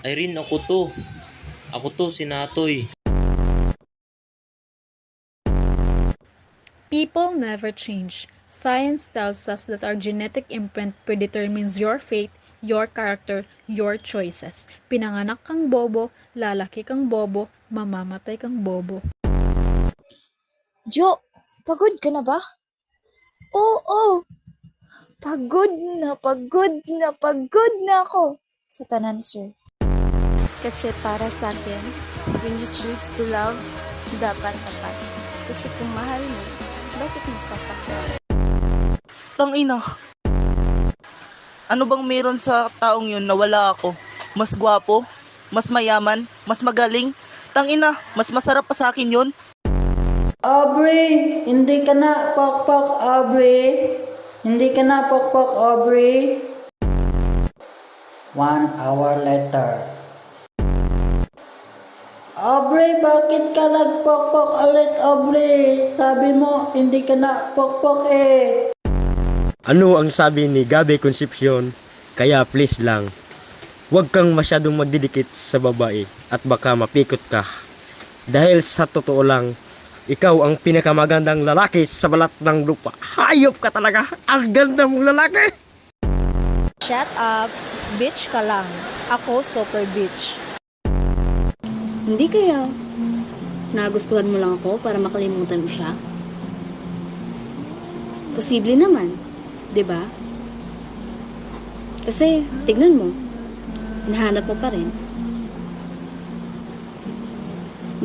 Irene, ako to, si Natoy. People never change. Science tells us that our genetic imprint predetermines your fate, your character, your choices. Pinanganak kang bobo, lalaki kang bobo, mamamatay kang bobo. Jo, pagod ka na ba? Oo, pagod na ako sa tanan, sir. Kasi para sa akin, when you choose to love, dapat tapat. Kasi kung mahal mo, bakit mo sasaktan? Tangina. Ano bang meron sa taong yun na wala ako? Mas gwapo? Mas mayaman? Mas magaling? Tangina, mas masarap pa sa akin yun? Aubrey, hindi ka na pokpok, Aubrey. Hindi ka na pokpok, Aubrey. 1 hour later. Aubrey, bakit ka nagpokpok ulit, Aubrey? Sabi mo, hindi ka na pokpok eh. Ano ang sabi ni Gabi Concepcion? Kaya please lang, huwag kang masyadong magdidikit sa babae at baka mapikot ka. Dahil sa totoo lang, ikaw ang pinakamagandang lalaki sa balat ng lupa. Hayop ka talaga! Ang ganda mong lalaki! Shut up, bitch ka lang. Ako super bitch. Hindi kaya nagustuhan mo lang ako para makalimutan mo siya? Posible naman, 'di ba? Kasi tignan mo, hinahanap mo pa rin.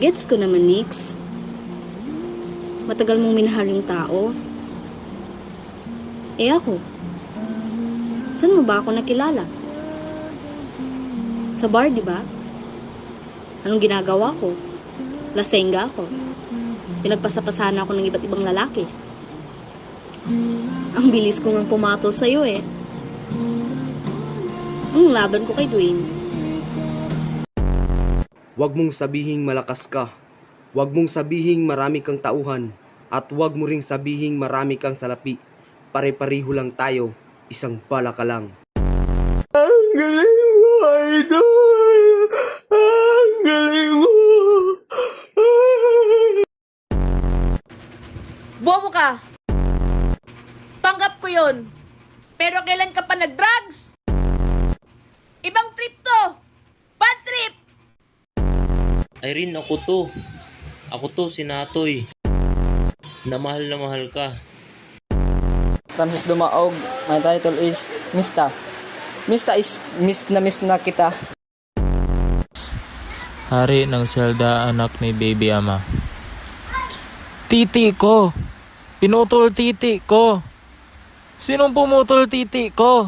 Gets ko naman, Nix. Matagal mong minahal yung tao. Eh ako, saan mo ba ako nakilala? Sa bar, di ba? Anong ginagawa ko? Lasenga ako. Pinagpasapasahan ako ng iba't ibang lalaki. Ang bilis ko ngang pumatol sa'yo eh. Ang laban ko kay Dwayne. Huwag mong sabihing malakas ka. Huwag mong sabihing marami kang tauhan. At huwag mo ring sabihing marami kang salapi. Pare-pareho lang tayo. Isang bala ka lang. Ang galing mo, idol! Ang galing mo! Bobo ka! Panggap ko yun! Pero kailan ka pa nag-drugs? Ibang trip to! Bad trip! Irene, ako to, si Natoy. Na mahal ka. Francis Dumaog, my title is Mista. Mista is miss na kita. Hari ng Zelda, anak ni Baby Ama. Titi ko! Pinutol titi ko! Sinong pumutol titi ko?